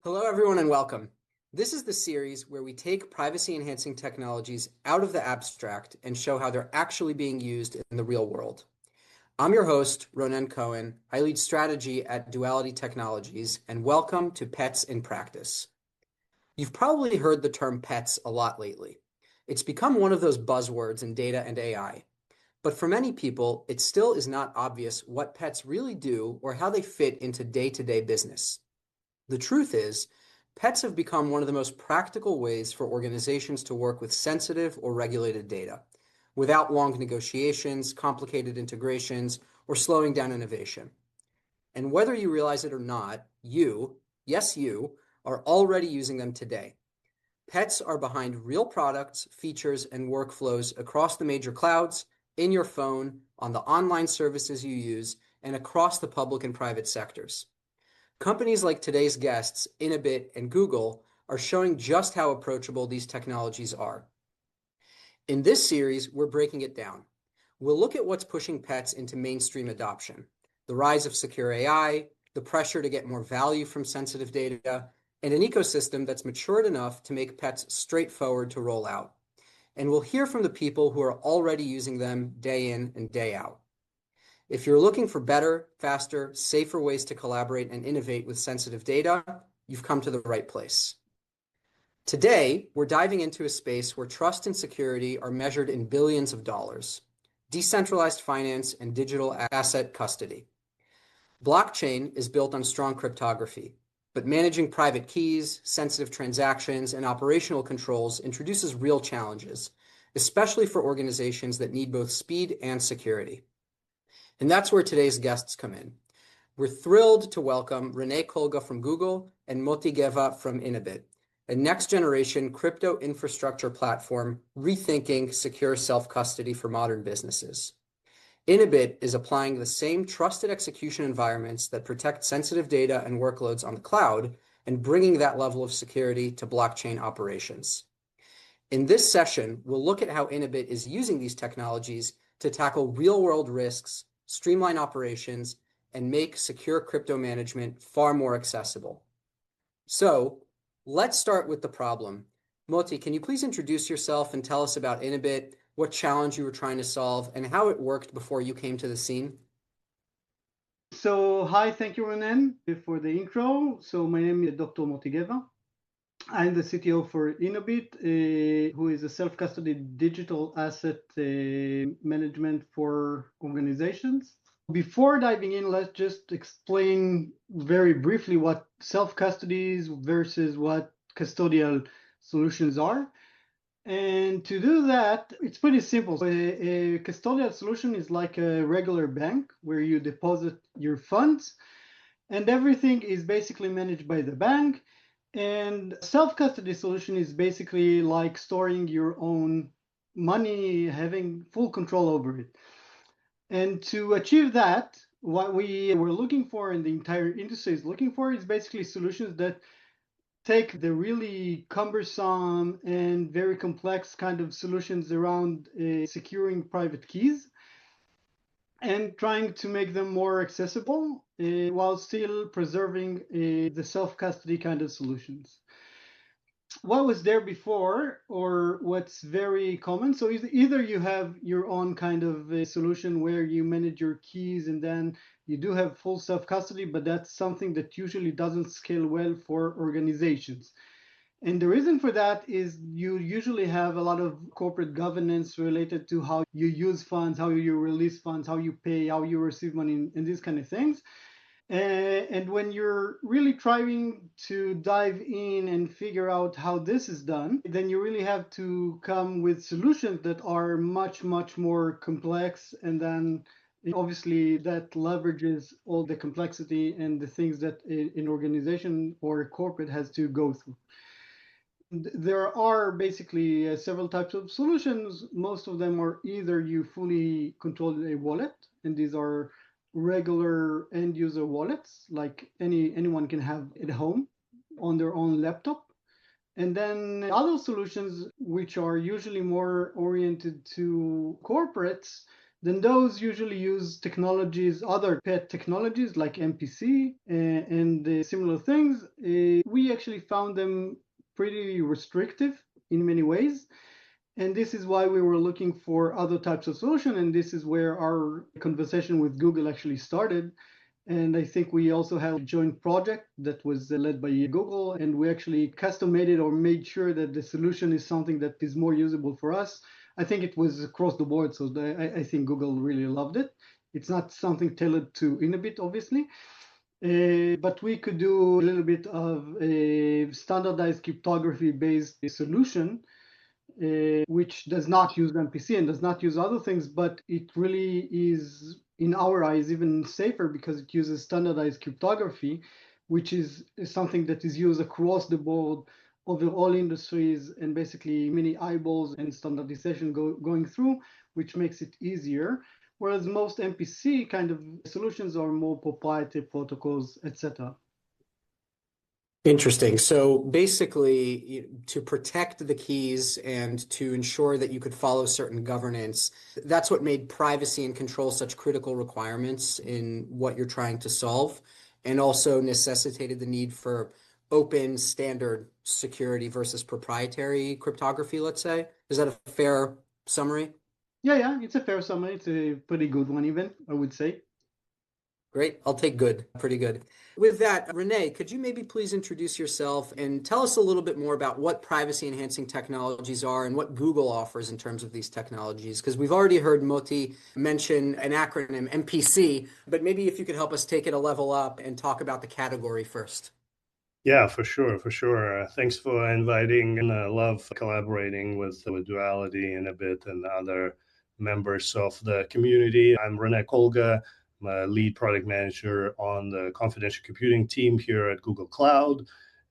Hello, everyone, and welcome. This is the series where we take privacy-enhancing technologies out of the abstract and show how they're actually being used in the real world. I'm your host, Ronen Cohen. I lead strategy at Duality Technologies, and welcome to Pets in Practice. You've probably heard the term pets a lot lately. It's become one of those buzzwords in data and AI. But for many people, it still is not obvious what pets really do or how they fit into day-to-day business. The truth is, pets have become one of the most practical ways for organizations to work with sensitive or regulated data, without long negotiations, complicated integrations, or slowing down innovation. And whether you realize it or not, you, yes, you, are already using them today. Pets are behind real products, features, and workflows across the major clouds, in your phone, on the online services you use, and across the public and private sectors. Companies like today's guests, Inabit and Google, are showing just how approachable these technologies are. In this series, we're breaking it down. We'll look at what's pushing pets into mainstream adoption, the rise of secure AI, the pressure to get more value from sensitive data, and an ecosystem that's matured enough to make pets straightforward to roll out. And we'll hear from the people who are already using them day in and day out. If you're looking for better, faster, safer ways to collaborate and innovate with sensitive data, you've come to the right place. Today, we're diving into a space where trust and security are measured in billions of dollars: decentralized finance and digital asset custody. Blockchain is built on strong cryptography, but managing private keys, sensitive transactions, and operational controls introduces real challenges, especially for organizations that need both speed and security. And that's where today's guests come in. We're thrilled to welcome Rene Kolga from Google and Moti Geva from Inabit, a next-generation crypto infrastructure platform rethinking secure self-custody for modern businesses. Inabit is applying the same trusted execution environments that protect sensitive data and workloads on the cloud and bringing that level of security to blockchain operations. In this session, we'll look at how Inabit is using these technologies to tackle real-world risks, streamline operations, and make secure crypto management far more accessible. So let's start with the problem. Moti, can you please introduce yourself and tell us about Inabit, what challenge you were trying to solve, and how it worked before you came to the scene? So, hi, thank you, Ronen, for the intro. So, my name is Dr. Moti Geva. I'm the CTO for Inabit, who is a self-custody digital asset management for organizations. Before diving in, let's just explain very briefly what self-custody is versus what custodial solutions are. And to do that, it's pretty simple. So a custodial solution is like a regular bank where you deposit your funds, and everything is basically managed by the bank. And self-custody solution is basically like storing your own money, having full control over it. And to achieve that, what we were looking for and the entire industry is looking for is basically solutions that take the really cumbersome and very complex kind of solutions around securing private keys and trying to make them more accessible while still preserving the self-custody kind of solutions. What was there before, or what's very common, so either you have your own kind of a solution where you manage your keys and then you do have full self-custody, but that's something that usually doesn't scale well for organizations. And the reason for that is you usually have a lot of corporate governance related to how you use funds, how you release funds, how you pay, how you receive money, and these kind of things. And when you're really trying to dive in and figure out how this is done, then you really have to come with solutions that are much, much more complex. And then obviously that leverages all the complexity and the things that an organization or a corporate has to go through. There are basically several types of solutions. Most of them are either you fully control a wallet, and these are regular end user wallets like anyone can have at home on their own laptop. And then other solutions, which are usually more oriented to corporates, then those usually use technologies, other pet technologies like MPC and similar things. We actually found them pretty restrictive in many ways. And this is why we were looking for other types of solution. And this is where our conversation with Google actually started. And I think we also have a joint project that was led by Google, and we actually custom made it or made sure that the solution is something that is more usable for us. I think it was across the board, so I think Google really loved it. It's not something tailored to Inabit, obviously, but we could do a little bit of a standardized cryptography-based solution which does not use MPC and does not use other things, but it really is, in our eyes, even safer because it uses standardized cryptography, which is something that is used across the board over all industries and basically many eyeballs and standardization going through, which makes it easier. Whereas most MPC kind of solutions are more proprietary protocols, etc. Interesting. So basically, to protect the keys and to ensure that you could follow certain governance, that's what made privacy and control such critical requirements in what you're trying to solve, and also necessitated the need for open standard security versus proprietary cryptography, let's say. Is that a fair summary? Yeah, it's a fair summary. It's a pretty good one, even, I would say. Great. I'll take good. Pretty good. With that, Rene, could you maybe please introduce yourself and tell us a little bit more about what privacy enhancing technologies are and what Google offers in terms of these technologies? Because we've already heard Moti mention an acronym, MPC, but maybe if you could help us take it a level up and talk about the category first. Yeah, for sure, for sure. Thanks for inviting, and I love collaborating with Duality and Inabit and other members of the community. I'm Rene Kolga. I'm a lead product manager on the confidential computing team here at Google Cloud.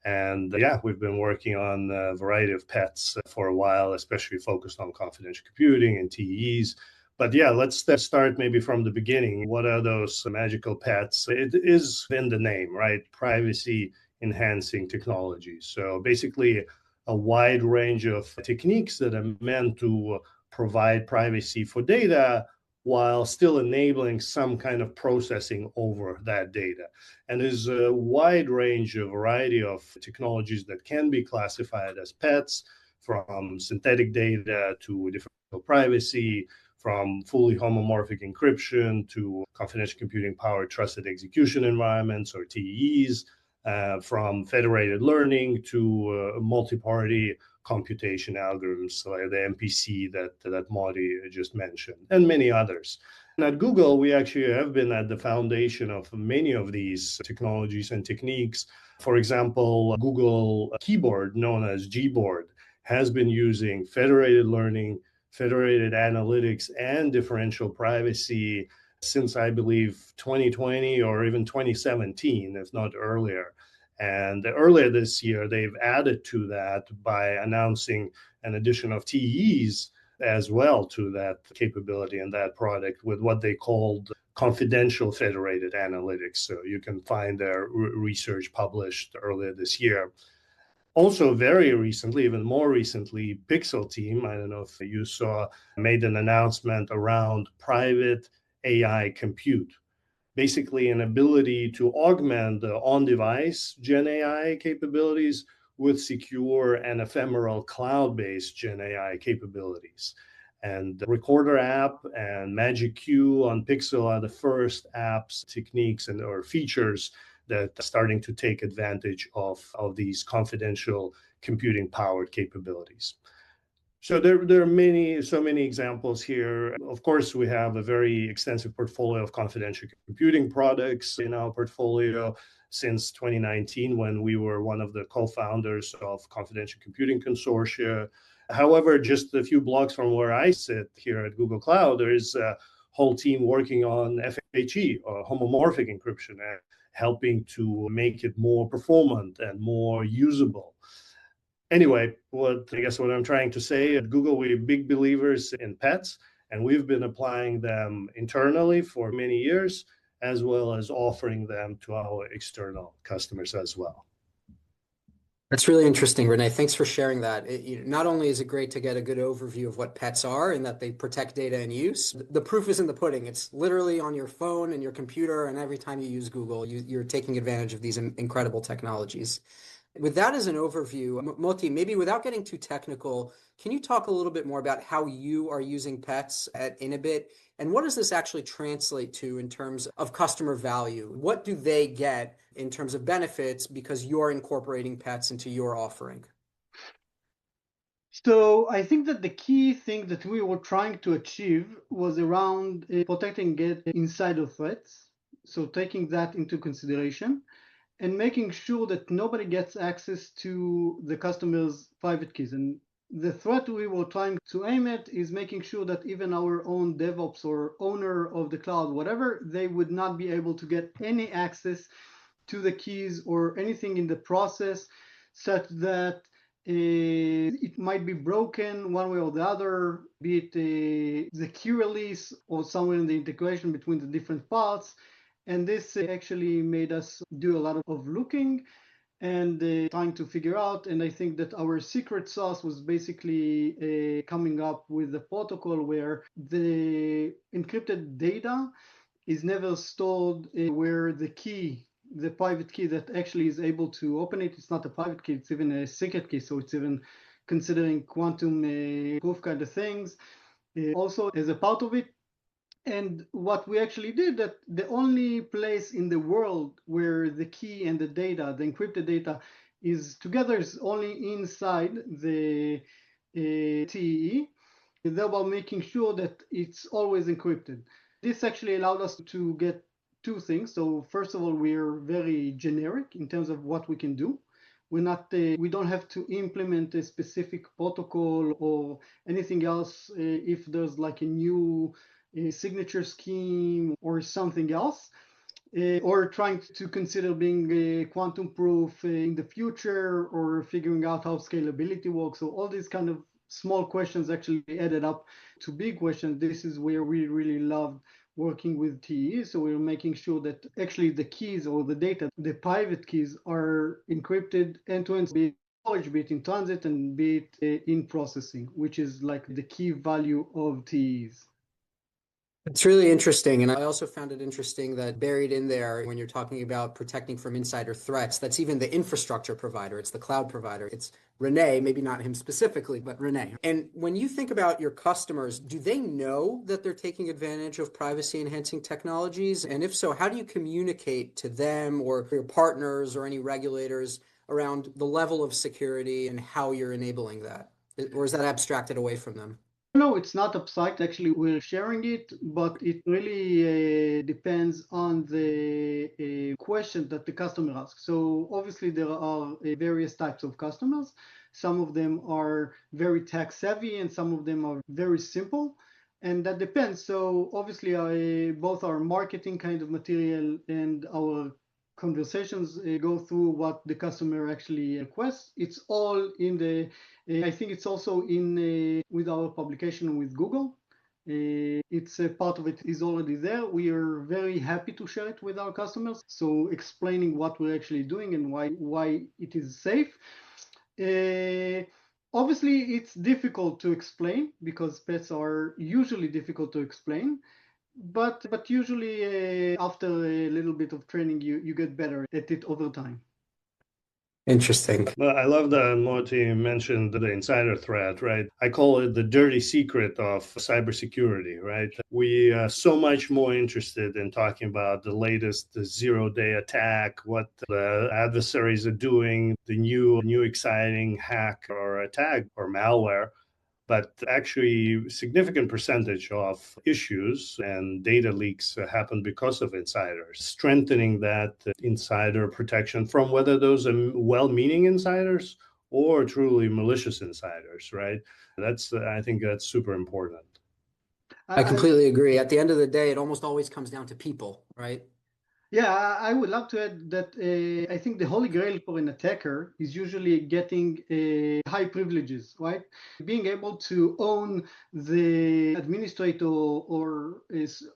And yeah, we've been working on a variety of pets for a while, especially focused on confidential computing and TEs. But yeah, let's start maybe from the beginning. What are those magical pets? It is in the name, right? Privacy enhancing technologies. So basically, a wide range of techniques that are meant to provide privacy for data while still enabling some kind of processing over that data. And there's a wide range, a variety of technologies that can be classified as pets, from synthetic data to different privacy, from fully homomorphic encryption to confidential computing powered trusted execution environments or TEs, from federated learning to multi-party computation algorithms like the MPC that Moti just mentioned, and many others. And at Google, we actually have been at the foundation of many of these technologies and techniques. For example, Google keyboard, known as Gboard, has been using federated learning, federated analytics, and differential privacy since I believe 2020 or even 2017, if not earlier. And earlier this year, they've added to that by announcing an addition of TEs as well to that capability and that product with what they called confidential federated analytics. So you can find their research published earlier this year. Also, very recently, even more recently, Pixel team, I don't know if you saw, made an announcement around private AI compute. Basically, an ability to augment the on-device Gen AI capabilities with secure and ephemeral cloud-based Gen AI capabilities. And the Recorder app and Magic Q on Pixel are the first apps, techniques, and or features that are starting to take advantage of these confidential computing powered capabilities. So there are so many examples here. Of course, we have a very extensive portfolio of confidential computing products in our portfolio since 2019, when we were one of the co-founders of Confidential Computing Consortia. However, just a few blocks from where I sit here at Google Cloud, there is a whole team working on FHE, or homomorphic encryption, helping to make it more performant and more usable. Anyway, what I'm trying to say, at Google, we're big believers in pets, and we've been applying them internally for many years, as well as offering them to our external customers as well. That's really interesting, Rene. Thanks for sharing that. Not only is it great to get a good overview of what pets are and that they protect data and use, the proof is in the pudding. It's literally on your phone and your computer, and every time you use Google, you're taking advantage of these incredible technologies. With that as an overview, Moti, maybe without getting too technical, can you talk a little bit more about how you are using pets at Inabit, and what does this actually translate to in terms of customer value? What do they get in terms of benefits because you're incorporating pets into your offering? So I think that the key thing that we were trying to achieve was around protecting against insider threats. So taking that into consideration and making sure that nobody gets access to the customer's private keys. And the threat we were trying to aim at is making sure that even our own DevOps or owner of the cloud, whatever, they would not be able to get any access to the keys or anything in the process, such that it might be broken one way or the other, be it the key release or somewhere in the integration between the different parts. And this actually made us do a lot of looking and trying to figure out. And I think that our secret sauce was basically coming up with a protocol where the encrypted data is never stored where the private key that actually is able to open it, it's not a private key, it's even a secret key. So it's even considering quantum proof kind of things also as a part of it. And what we actually did, that the only place in the world where the key and the data, the encrypted data, is together is only inside the TEE, thereby making sure that it's always encrypted. This actually allowed us to get two things. So first of all, we're very generic in terms of what we can do. We don't have to implement a specific protocol or anything else if there's like a new signature scheme or something else, or trying to consider being quantum proof in the future, or figuring out how scalability works. So all these kind of small questions actually added up to big questions. This is where we really loved working with TE. So we're making sure that actually the keys or the data, the private keys, are encrypted end-to-end, be it storage, be it in transit, and be it in processing, which is like the key value of TEs. It's really interesting. And I also found it interesting that buried in there, when you're talking about protecting from insider threats, that's even the infrastructure provider. It's the cloud provider. It's Rene, maybe not him specifically, but Rene. And when you think about your customers, do they know that they're taking advantage of privacy enhancing technologies? And if so, how do you communicate to them or your partners or any regulators around the level of security and how you're enabling that? Or is that abstracted away from them? No, it's not abstract. Actually, we're sharing it, but it really depends on the question that the customer asks. So obviously there are various types of customers. Some of them are very tech savvy and some of them are very simple. And that depends. So obviously both our marketing kind of material and our conversations go through what the customer actually requests. It's all in the I think it's also in with our publication with Google. It's a part of it is already there. We are very happy to share it with our customers. So explaining what we're actually doing and why it is safe. Obviously, it's difficult to explain because pets are usually difficult to explain. But usually after a little bit of training, you get better at it over time. Interesting. Well, I love that Moti mentioned the insider threat, right? I call it the dirty secret of cybersecurity, right? We are so much more interested in talking about the latest zero-day attack, what the adversaries are doing, the new exciting hack or attack or malware. But actually, significant percentage of issues and data leaks happen because of insiders. Strengthening that insider protection from whether those are well-meaning insiders or truly malicious insiders, right? I think that's super important. I completely agree. At the end of the day, it almost always comes down to people, right? Yeah, I would love to add that I think the holy grail for an attacker is usually getting high privileges, right? Being able to own the administrator or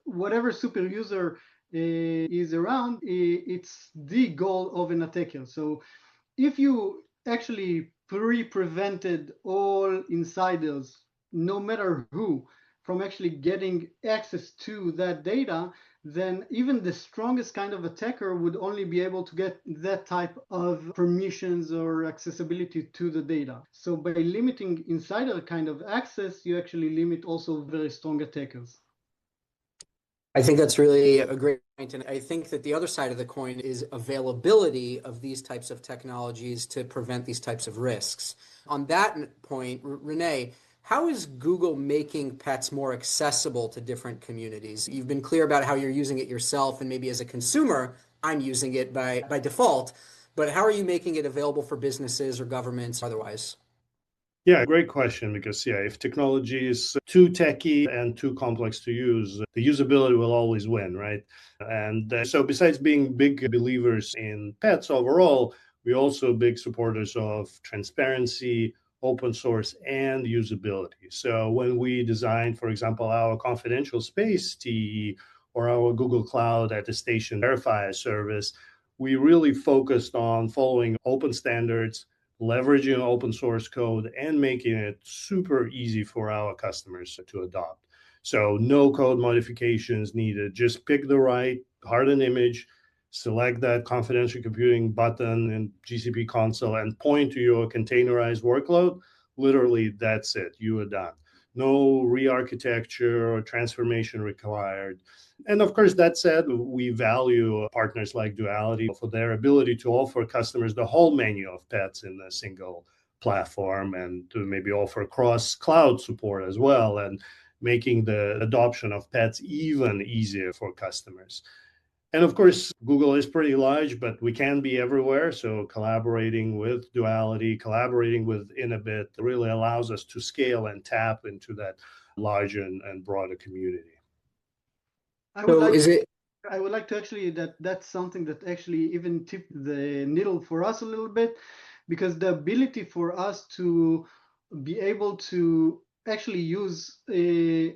whatever super user is around, it's the goal of an attacker. So if you actually prevented all insiders, no matter who, from actually getting access to that data, then even the strongest kind of attacker would only be able to get that type of permissions or accessibility to the data. So by limiting insider kind of access, you actually limit also very strong attackers. I think that's really a great point. And I think that the other side of the coin is availability of these types of technologies to prevent these types of risks. On that point, Rene, how is Google making pets more accessible to different communities? You've been clear about how you're using it yourself, and maybe as a consumer, I'm using it by default. But how are you making it available for businesses or governments otherwise? Yeah, great question. Because, yeah, if technology is too techy and too complex to use, the usability will always win, right? And so, besides being big believers in pets overall, we're also big supporters of transparency, open source, and usability. So, when we designed, for example, our confidential space TE or our Google Cloud Attestation Verifier service, we really focused on following open standards, leveraging open source code, and making it super easy for our customers to adopt. So no code modifications needed. Just pick the right hardened image, select that confidential computing button in GCP console, and point to your containerized workload. Literally, that's it. You are done. No re-architecture or transformation required. And of course, that said, we value partners like Duality for their ability to offer customers the whole menu of pets in a single platform, and to maybe offer cross cloud support as well, and making the adoption of pets even easier for customers. And of course, Google is pretty large, but we can be everywhere. So collaborating with Duality, collaborating with Inabit really allows us to scale and tap into that larger and broader community. I would So like is it I would like to actually that's something that actually even tipped the needle for us a little bit, because the ability for us to be able to actually use a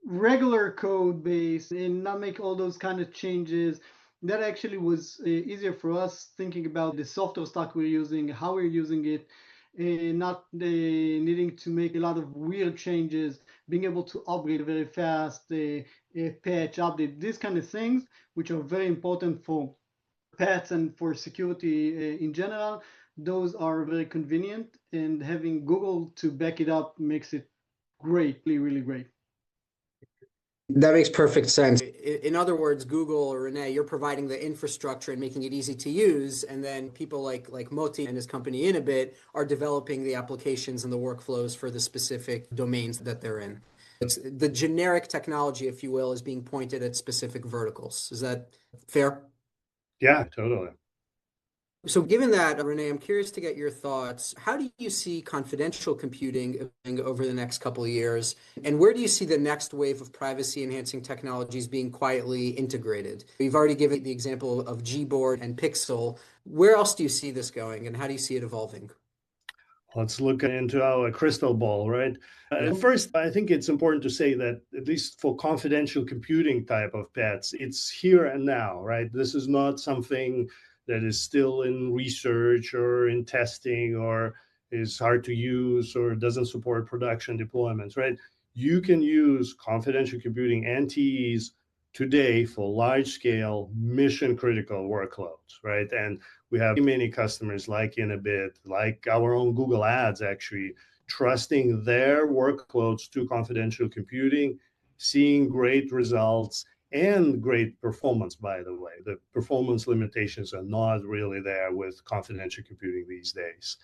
regular code base and not make all those kind of changes, that actually was easier for us, thinking about the software stack we're using, how we're using it, not needing to make a lot of weird changes, being able to upgrade very fast, patch, update, these kind of things, which are very important for pets and for security in general. Those are very convenient, and having Google to back it up makes it great, really, really great. That makes perfect sense. In other words, Google or Rene, you're providing the infrastructure and making it easy to use, and then people like Moti and his company Inabit are developing the applications and the workflows for the specific domains that they're in. It's the generic technology, if you will, is being pointed at specific verticals. Is that fair? Yeah, totally. So given that, Rene, I'm curious to get your thoughts. How do you see confidential computing over the next couple of years? And where do you see the next wave of privacy-enhancing technologies being quietly integrated? You've already given the example of Gboard and Pixel. Where else do you see this going, and how do you see it evolving? Let's look into our crystal ball, right? First, I think it's important to say that, at least for confidential computing type of pets, it's here and now, right? This is not something that is still in research or in testing, or is hard to use, or doesn't support production deployments, right? You can use confidential computing NTEs today for large scale mission critical workloads, right? And we have many customers like Inabit, like our own Google Ads, actually trusting their workloads to confidential computing, seeing great results and great performance, by the way. The performance limitations are not really there with confidential computing these days.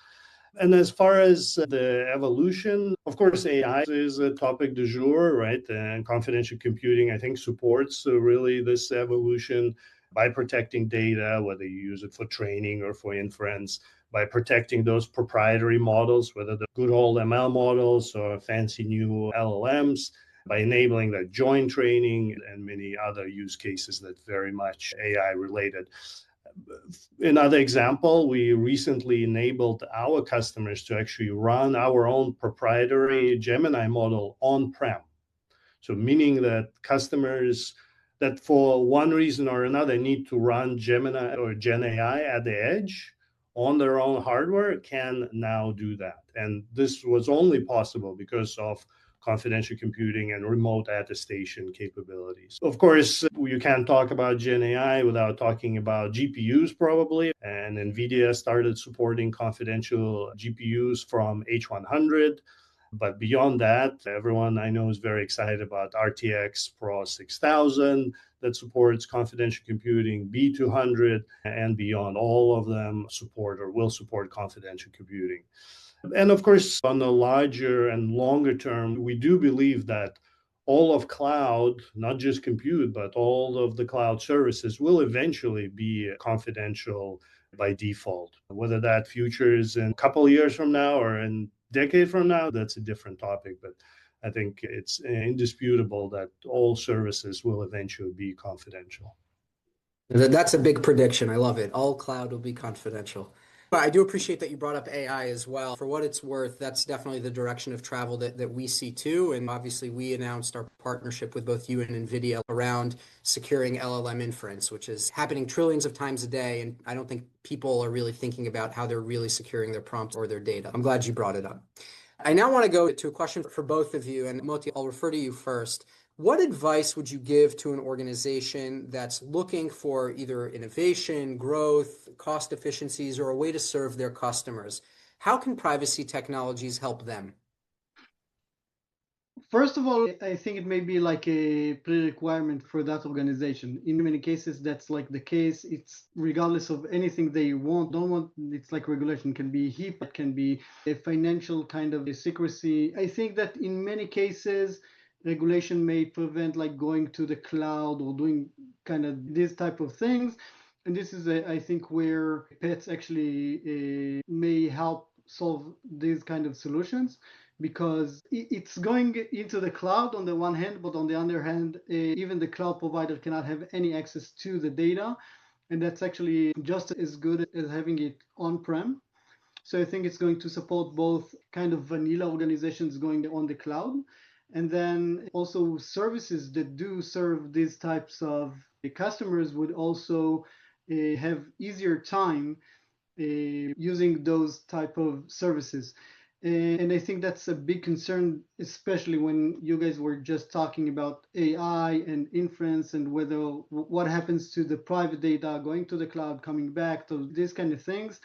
And as far as the evolution, of course, AI is a topic du jour, right? And confidential computing, I think, supports really this evolution by protecting data, whether you use it for training or for inference, by protecting those proprietary models, whether the good old ML models or fancy new LLMs, by enabling that joint training and many other use cases that very much AI related. Another example, we recently enabled our customers to actually run our own proprietary Gemini model on-prem. So meaning that customers that for one reason or another need to run Gemini or Gen AI at the edge on their own hardware can now do that. And this was only possible because of confidential computing and remote attestation capabilities. Of course, you can't talk about Gen AI without talking about GPUs probably. And NVIDIA started supporting confidential GPUs from H100. But beyond that, everyone I know is very excited about RTX Pro 6000 that supports confidential computing, B200, and beyond. All of them support or will support confidential computing. And of course, on the larger and longer term, we do believe that all of cloud, not just compute, but all of the cloud services will eventually be confidential by default. Whether that future is in a couple of years from now or in a decade from now, that's a different topic. But I think it's indisputable that all services will eventually be confidential. That's a big prediction. I love it. All cloud will be confidential. But I do appreciate that you brought up AI as well. For what it's worth, that's definitely the direction of travel that we see too. And obviously, we announced our partnership with both you and NVIDIA around securing LLM inference, which is happening trillions of times a day. And I don't think people are really thinking about how they're really securing their prompts or their data. I'm glad you brought it up. I now want to go to a question for both of you. And Moti, I'll refer to you first. What advice would you give to an organization that's looking for either innovation, growth, cost efficiencies, or a way to serve their customers? How can privacy technologies help them? First of all, I think it may be like a pre-requirement for that organization. In many cases, that's like the case. It's regardless of anything they want, don't want. It's like regulation. It can be HIPAA, it can be a financial kind of secrecy. I think that in many cases, regulation may prevent like going to the cloud or doing kind of these type of things. And this is, I think, where pets actually may help solve these kind of solutions, because it's going into the cloud on the one hand, but on the other hand, even the cloud provider cannot have any access to the data. And that's actually just as good as having it on-prem. So I think it's going to support both kind of vanilla organizations going on the cloud, and then also services that do serve these types of customers would also have easier time using those type of services. And I think that's a big concern, especially when you guys were just talking about AI and inference and whether what happens to the private data going to the cloud, coming back, to these kind of things.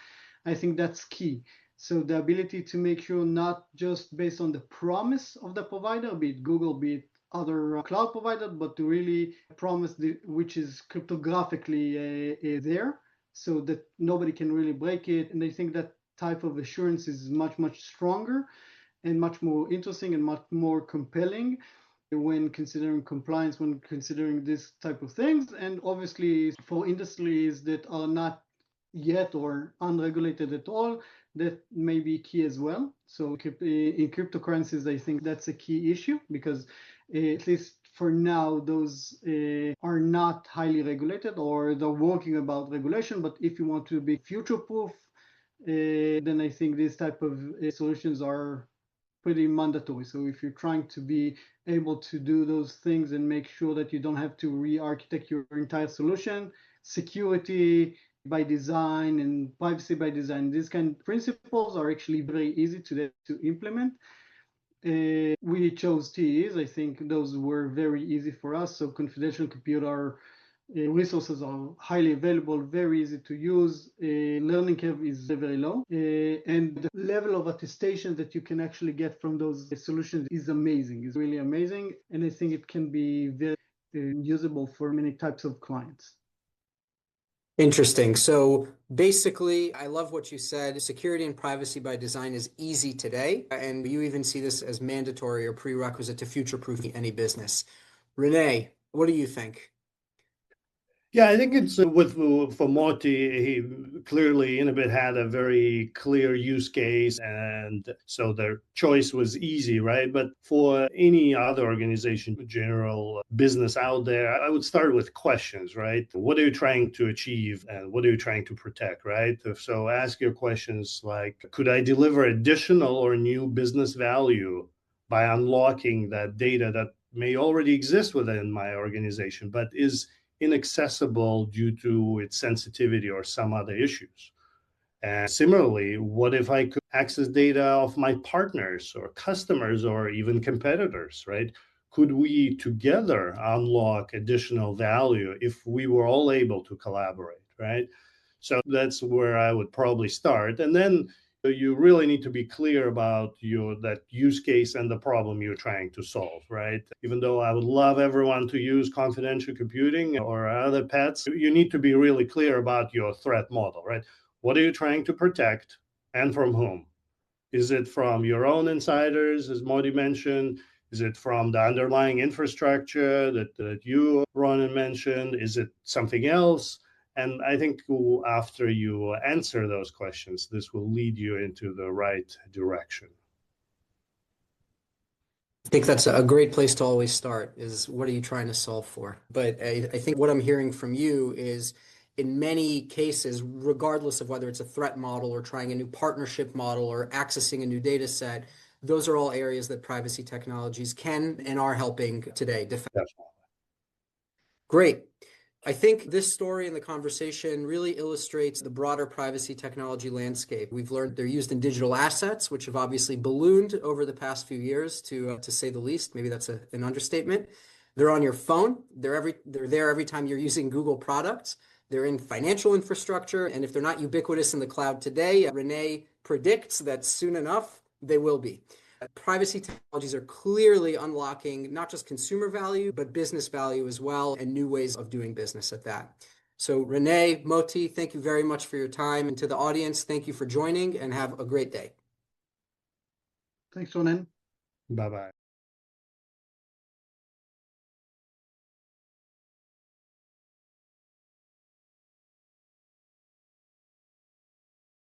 I think that's key. So the ability to make sure not just based on the promise of the provider, be it Google, be it other cloud provider, but to really promise which is cryptographically there, so that nobody can really break it. And I think that type of assurance is much, much stronger and much more interesting and much more compelling when considering compliance, when considering this type of things. And obviously for industries that are not yet or unregulated at all, that may be key as well. So in cryptocurrencies, I think that's a key issue, because at least for now, those are not highly regulated, or they're working about regulation. But if you want to be future-proof, then I think these type of solutions are pretty mandatory. So if you're trying to be able to do those things and make sure that you don't have to re-architect your entire solution, security by design and privacy by design, these kind of principles are actually very easy to implement. We chose TEs. I think those were very easy for us. So confidential computer resources are highly available, very easy to use. Learning curve is very low. And the level of attestation that you can actually get from those solutions is amazing, is really amazing. And I think it can be very usable for many types of clients. Interesting. So basically, I love what you said. Security and privacy by design is easy today, and you even see this as mandatory or prerequisite to future-proofing any business. Rene, what do you think? Yeah, I think it's for Moti, he clearly Inabit had a very clear use case, and so their choice was easy, right? But for any other organization, general business out there, I would start with questions, right? What are you trying to achieve, and what are you trying to protect, right? So ask your questions like, could I deliver additional or new business value by unlocking that data that may already exist within my organization, but is inaccessible due to its sensitivity or some other issues? And similarly, what if I could access data of my partners or customers or even competitors, right? Could we together unlock additional value if we were all able to collaborate, right? So that's where I would probably start. And then you really need to be clear about that use case and the problem you're trying to solve, right? Even though I would love everyone to use confidential computing or other pets, you need to be really clear about your threat model, right? What are you trying to protect and from whom? Is it from your own insiders, as Moti mentioned? Is it from the underlying infrastructure that you, Ronen, mentioned? Is it something else? And I think after you answer those questions, this will lead you into the right direction. I think that's a great place to always start is what are you trying to solve for? But I think what I'm hearing from you is in many cases, regardless of whether it's a threat model or trying a new partnership model or accessing a new data set, those are all areas that privacy technologies can and are helping today. Definitely. Great. I think this story and the conversation really illustrates the broader privacy technology landscape. We've learned they're used in digital assets, which have obviously ballooned over the past few years, to say the least. Maybe that's an understatement. They're on your phone. They're there every time you're using Google products. They're in financial infrastructure, and if they're not ubiquitous in the cloud today, Rene predicts that soon enough they will be. Privacy technologies are clearly unlocking not just consumer value, but business value as well, and new ways of doing business at that. So Rene, Moti, thank you very much for your time. And to the audience, thank you for joining and have a great day. Thanks, Ronen. Bye-bye.